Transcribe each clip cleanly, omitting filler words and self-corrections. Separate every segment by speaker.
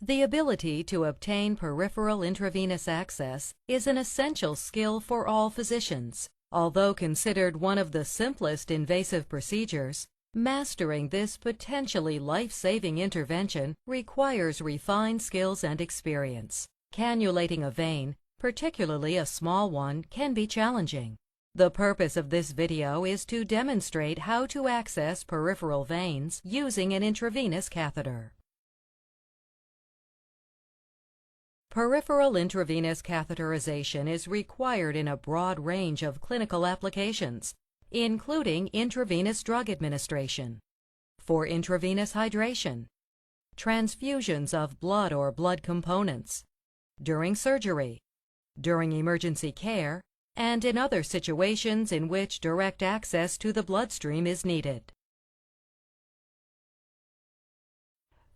Speaker 1: The ability to obtain peripheral intravenous access is an essential skill for all physicians. Although considered one of the simplest invasive procedures, mastering this potentially life-saving intervention requires refined skills and experience. Cannulating a vein, particularly a small one, can be challenging. The purpose of this video is to demonstrate how to access peripheral veins using an intravenous catheter. Peripheral intravenous catheterization is required in a broad range of clinical applications, including intravenous drug administration, for intravenous hydration, transfusions of blood or blood components, during surgery, during emergency care, and in other situations in which direct access to the bloodstream is needed.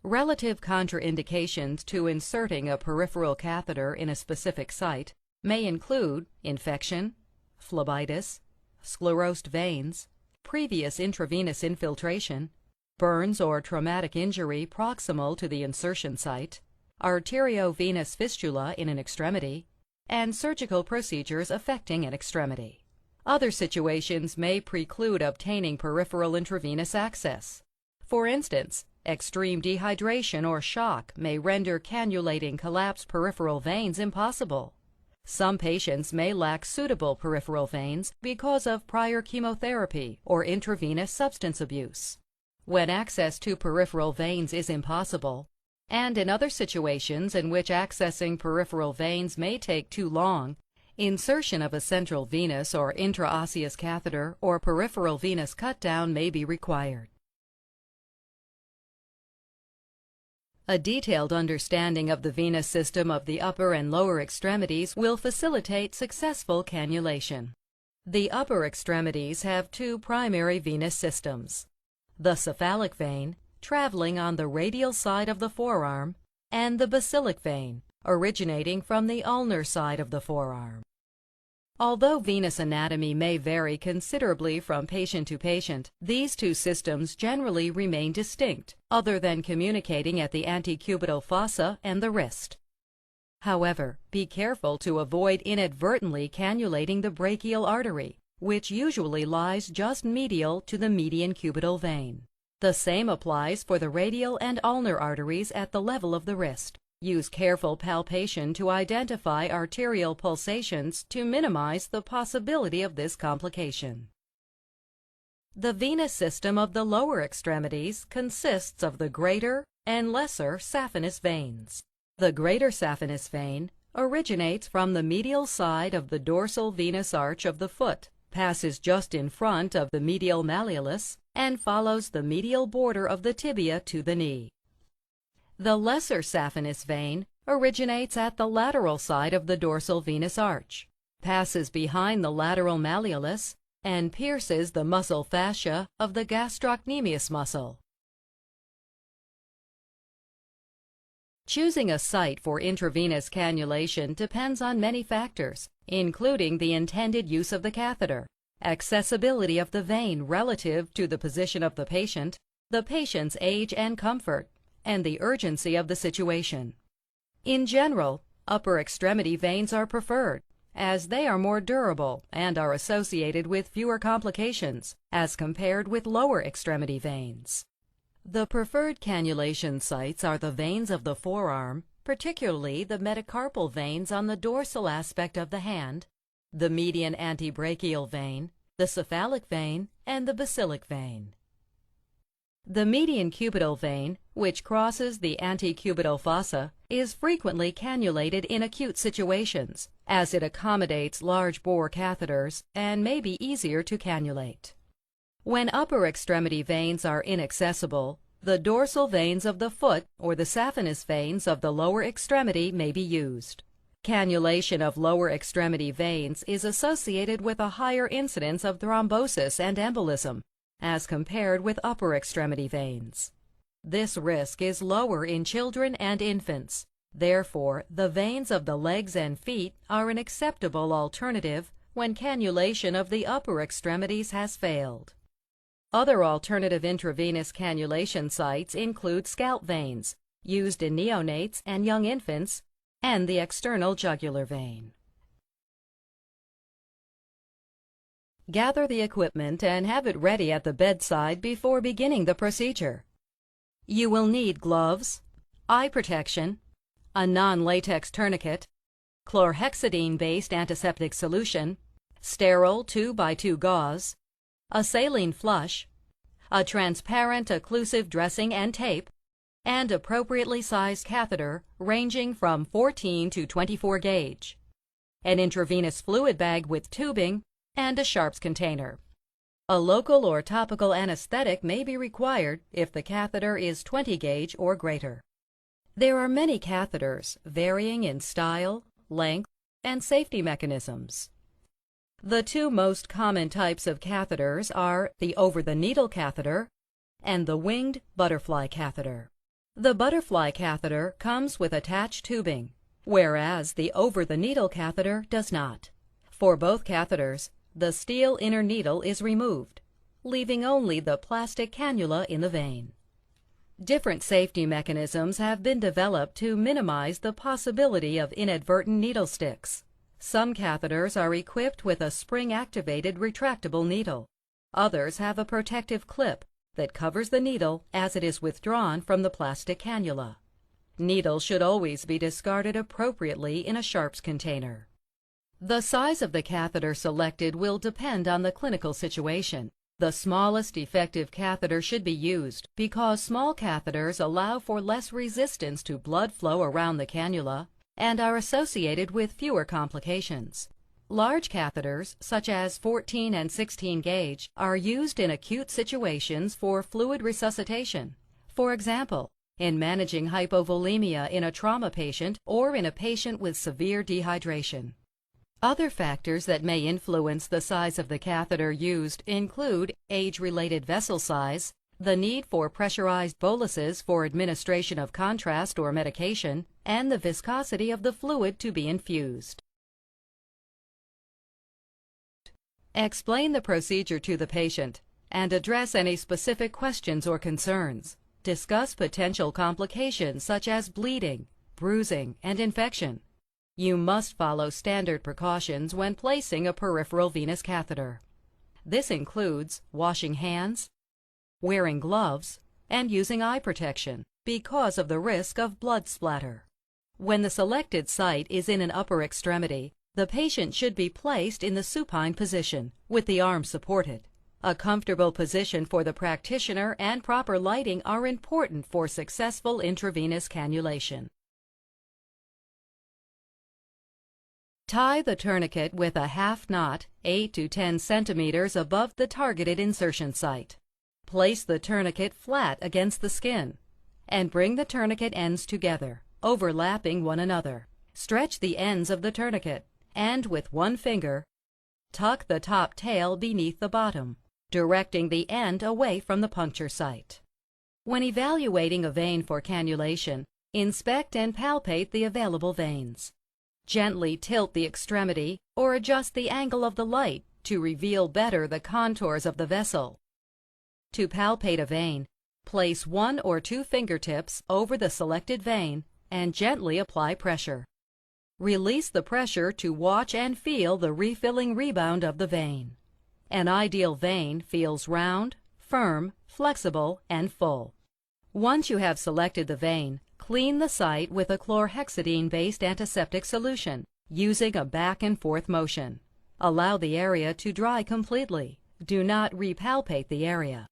Speaker 1: Relative contraindications to inserting a peripheral catheter in a specific site may include infection, phlebitis, sclerosed veins, previous intravenous infiltration, burns or traumatic injury proximal to the insertion site, arteriovenous fistula in an extremity, and surgical procedures affecting an extremity. Other situations may preclude obtaining peripheral intravenous access. For instance, extreme dehydration or shock may render cannulating collapsed peripheral veins impossible. Some patients may lack suitable peripheral veins because of prior chemotherapy or intravenous substance abuse. When access to peripheral veins is impossible, and in other situations in which accessing peripheral veins may take too long, insertion of a central venous or intraosseous catheter or peripheral venous cut-down may be required. A detailed understanding of the venous system of the upper and lower extremities will facilitate successful cannulation. The upper extremities have two primary venous systems: the cephalic vein, traveling on the radial side of the forearm, and the basilic vein, originating from the ulnar side of the forearm. Although venous anatomy may vary considerably from patient to patient, these two systems generally remain distinct, other than communicating at the antecubital fossa and the wrist. However, be careful to avoid inadvertently cannulating the brachial artery, which usually lies just medial to the median cubital vein. The same applies for the radial and ulnar arteries at the level of the wrist. Use careful palpation to identify arterial pulsations to minimize the possibility of this complication. The venous system of the lower extremities consists of the greater and lesser saphenous veins. The greater saphenous vein originates from the medial side of the dorsal venous arch of the foot, passes just in front of the medial malleolus, and follows the medial border of the tibia to the knee. The lesser saphenous vein originates at the lateral side of the dorsal venous arch, passes behind the lateral malleolus, and pierces the muscle fascia of the gastrocnemius muscle. Choosing a site for intravenous cannulation depends on many factors, including the intended use of the catheter, accessibility of the vein relative to the position of the patient's age and comfort, and the urgency of the situation. In general, upper extremity veins are preferred, as they are more durable and are associated with fewer complications as compared with lower extremity veins. The preferred cannulation sites are the veins of the forearm, particularly the metacarpal veins on the dorsal aspect of the hand, the median antebrachial vein, the cephalic vein, and the basilic vein. The median cubital vein, which crosses the antecubital fossa, is frequently cannulated in acute situations, as it accommodates large bore catheters and may be easier to cannulate. When upper extremity veins are inaccessible, the dorsal veins of the foot or the saphenous veins of the lower extremity may be used. Cannulation of lower extremity veins is associated with a higher incidence of thrombosis and embolism as compared with upper extremity veins. This risk is lower in children and infants. Therefore, the veins of the legs and feet are an acceptable alternative when cannulation of the upper extremities has failed. Other alternative intravenous cannulation sites include scalp veins, used in neonates and young infants, and the external jugular vein. Gather the equipment and have it ready at the bedside before beginning the procedure. You will need gloves, eye protection, a non-latex tourniquet, chlorhexidine-based antiseptic solution, sterile 2x2 gauze, a saline flush, a transparent occlusive dressing and tape, and appropriately sized catheter ranging from 14 to 24 gauge, an intravenous fluid bag with tubing, and a sharps container. A local or topical anesthetic may be required if the catheter is 20 gauge or greater. There are many catheters varying in style, length, and safety mechanisms. The two most common types of catheters are the over-the-needle catheter and the winged butterfly catheter. The butterfly catheter comes with attached tubing, whereas the over-the-needle catheter does not. For both catheters, the steel inner needle is removed, leaving only the plastic cannula in the vein. Different safety mechanisms have been developed to minimize the possibility of inadvertent needle sticks. Some catheters are equipped with a spring-activated retractable needle. Others have a protective clip that covers the needle as it is withdrawn from the plastic cannula. Needles should always be discarded appropriately in a sharps container. The size of the catheter selected will depend on the clinical situation. The smallest effective catheter should be used because small catheters allow for less resistance to blood flow around the cannula and are associated with fewer complications. Large catheters, such as 14 and 16 gauge, are used in acute situations for fluid resuscitation. For example, in managing hypovolemia in a trauma patient or in a patient with severe dehydration. Other factors that may influence the size of the catheter used include age-related vessel size, the need for pressurized boluses for administration of contrast or medication, and the viscosity of the fluid to be infused. Explain the procedure to the patient and address any specific questions or concerns. Discuss potential complications such as bleeding, bruising, and infection. You must follow standard precautions when placing a peripheral venous catheter. This includes washing hands, wearing gloves, and using eye protection because of the risk of blood splatter. When the selected site is in an upper extremity, the patient should be placed in the supine position with the arms supported. A comfortable position for the practitioner and proper lighting are important for successful intravenous cannulation. Tie the tourniquet with a half knot 8 to 10 centimeters above the targeted insertion site. Place the tourniquet flat against the skin and bring the tourniquet ends together, overlapping one another. Stretch the ends of the tourniquet and with one finger, tuck the top tail beneath the bottom, directing the end away from the puncture site. When evaluating a vein for cannulation, inspect and palpate the available veins. Gently tilt the extremity or adjust the angle of the light to reveal better the contours of the vessel. To palpate a vein, place 1 or 2 fingertips over the selected vein and gently apply pressure. Release the pressure to watch and feel the refilling rebound of the vein. An ideal vein feels round, firm, flexible, and full. Once you have selected the vein, clean the site with a chlorhexidine-based antiseptic solution using a back and forth motion. Allow the area to dry completely. Do not repalpate the area.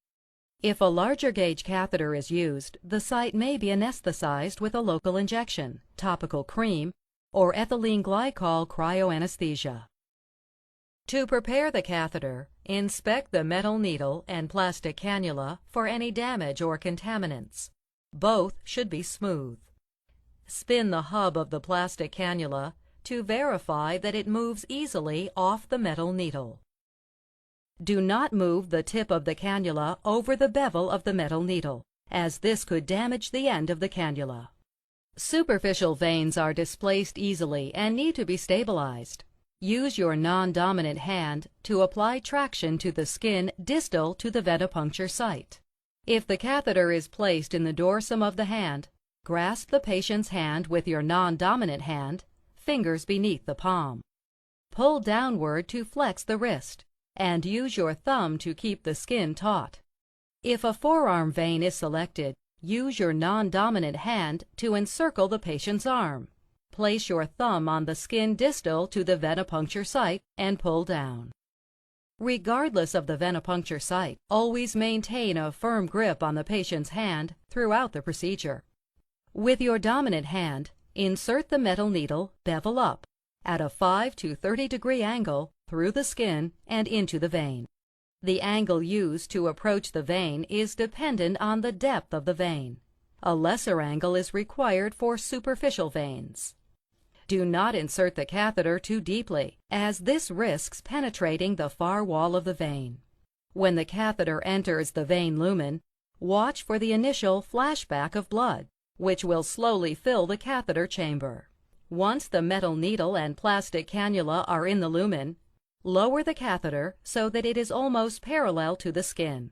Speaker 1: If a larger gauge catheter is used, the site may be anesthetized with a local injection, topical cream, or ethylene glycol cryoanesthesia. To prepare the catheter, inspect the metal needle and plastic cannula for any damage or contaminants. Both should be smooth. Spin the hub of the plastic cannula to verify that it moves easily off the metal needle. Do not move the tip of the cannula over the bevel of the metal needle, as this could damage the end of the cannula. Superficial veins are displaced easily and need to be stabilized. Use your non-dominant hand to apply traction to the skin distal to the venipuncture site. If the catheter is placed in the dorsum of the hand, Grasp the patient's hand with your non-dominant hand, fingers beneath the palm. Pull downward to flex the wrist, and use your thumb to keep the skin taut. If a forearm vein is selected, use your non-dominant hand to encircle the patient's arm. Place your thumb on the skin distal to the venipuncture site and pull down. Regardless of the venipuncture site, always maintain a firm grip on the patient's hand throughout the procedure. With your dominant hand, insert the metal needle bevel up at a 5 to 30-degree angle through the skin and into the vein. The angle used to approach the vein is dependent on the depth of the vein. A lesser angle is required for superficial veins. Do not insert the catheter too deeply, as this risks penetrating the far wall of the vein. When the catheter enters the vein lumen, watch for the initial flashback of blood, which will slowly fill the catheter chamber. Once the metal needle and plastic cannula are in the lumen, lower the catheter so that it is almost parallel to the skin.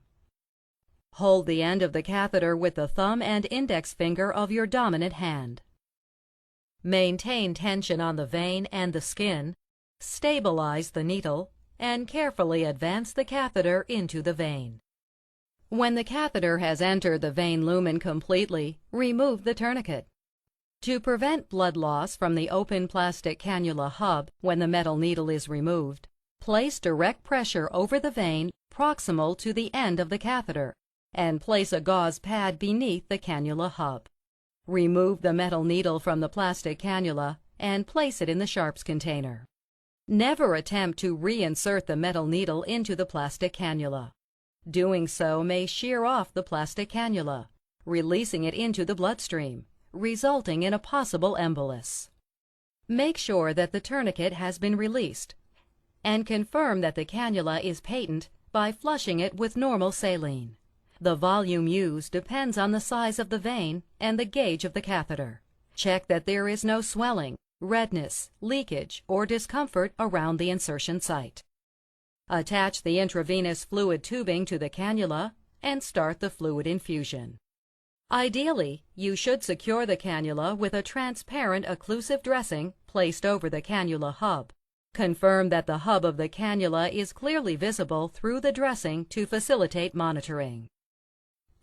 Speaker 1: Hold the end of the catheter with the thumb and index finger of your dominant hand. Maintain tension on the vein and the skin, stabilize the needle, and carefully advance the catheter into the vein. When the catheter has entered the vein lumen completely, remove the tourniquet. To prevent blood loss from the open plastic cannula hub when the metal needle is removed, place direct pressure over the vein proximal to the end of the catheter, and place a gauze pad beneath the cannula hub. Remove the metal needle from the plastic cannula and place it in the sharps container. Never attempt to reinsert the metal needle into the plastic cannula. Doing so may shear off the plastic cannula, releasing it into the bloodstream, resulting in a possible embolus. Make sure that the tourniquet has been released, and confirm that the cannula is patent by flushing it with normal saline. The volume used depends on the size of the vein and the gauge of the catheter. Check that there is no swelling, redness, leakage, or discomfort around the insertion site. Attach the intravenous fluid tubing to the cannula and start the fluid infusion. Ideally, you should secure the cannula with a transparent occlusive dressing placed over the cannula hub. Confirm that the hub of the cannula is clearly visible through the dressing to facilitate monitoring.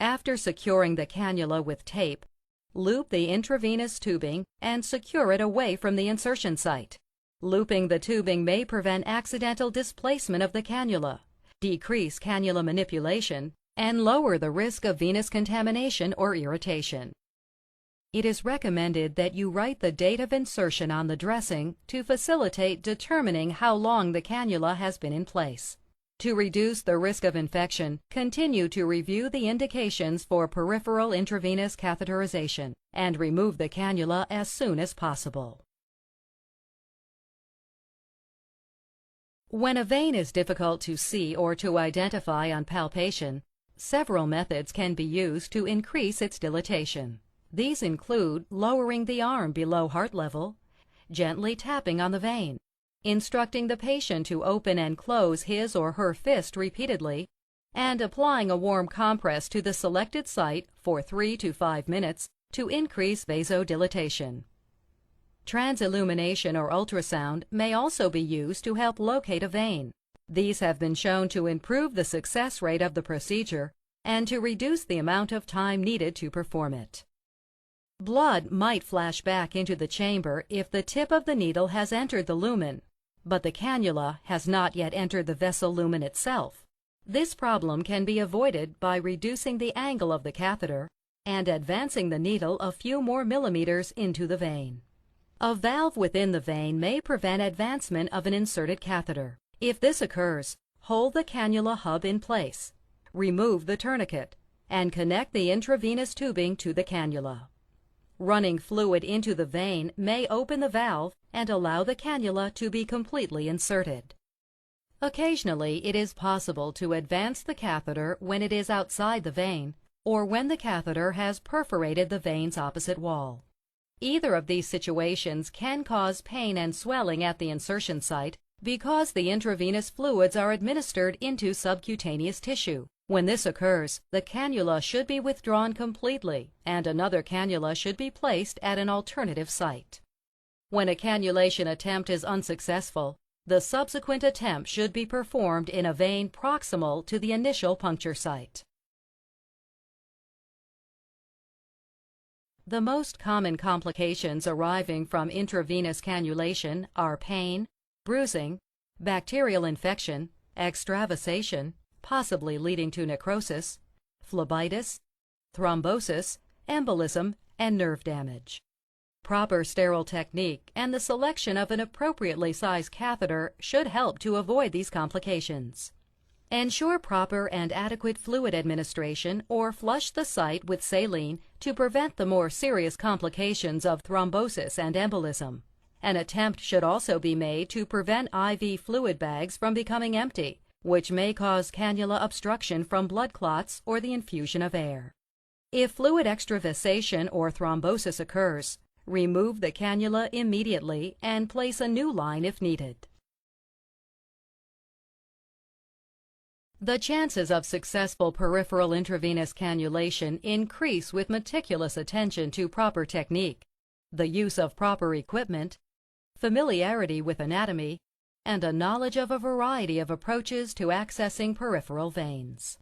Speaker 1: After securing the cannula with tape, loop the intravenous tubing and secure it away from the insertion site. Looping the tubing may prevent accidental displacement of the cannula, decrease cannula manipulation, and lower the risk of venous contamination or irritation. It is recommended that you write the date of insertion on the dressing to facilitate determining how long the cannula has been in place. To reduce the risk of infection, continue to review the indications for peripheral intravenous catheterization and remove the cannula as soon as possible. When a vein is difficult to see or to identify on palpation, several methods can be used to increase its dilatation. These include lowering the arm below heart level, gently tapping on the vein, instructing the patient to open and close his or her fist repeatedly, and applying a warm compress to the selected site for 3 to 5 minutes to increase vasodilatation. Transillumination or ultrasound may also be used to help locate a vein. These have been shown to improve the success rate of the procedure and to reduce the amount of time needed to perform it. Blood might flash back into the chamber if the tip of the needle has entered the lumen, but the cannula has not yet entered the vessel lumen itself. This problem can be avoided by reducing the angle of the catheter and advancing the needle a few more millimeters into the vein. A valve within the vein may prevent advancement of an inserted catheter. If this occurs, hold the cannula hub in place, remove the tourniquet, and connect the intravenous tubing to the cannula. Running fluid into the vein may open the valve and allow the cannula to be completely inserted. Occasionally, it is possible to advance the catheter when it is outside the vein or when the catheter has perforated the vein's opposite wall. Either of these situations can cause pain and swelling at the insertion site because the intravenous fluids are administered into subcutaneous tissue, When this occurs, the cannula should be withdrawn completely and another cannula should be placed at an alternative site. When a cannulation attempt is unsuccessful, the subsequent attempt should be performed in a vein proximal to the initial puncture site. The most common complications arising from intravenous cannulation are pain, bruising, bacterial infection, extravasation, possibly leading to necrosis, phlebitis, thrombosis, embolism, and nerve damage. Proper sterile technique and the selection of an appropriately sized catheter should help to avoid these complications. Ensure proper and adequate fluid administration or flush the site with saline to prevent the more serious complications of thrombosis and embolism. An attempt should also be made to prevent IV fluid bags from becoming empty, which may cause cannula obstruction from blood clots or the infusion of air. If fluid extravasation or thrombosis occurs, remove the cannula immediately and place a new line if needed. The chances of successful peripheral intravenous cannulation increase with meticulous attention to proper technique, the use of proper equipment, familiarity with anatomy, and a knowledge of a variety of approaches to accessing peripheral veins.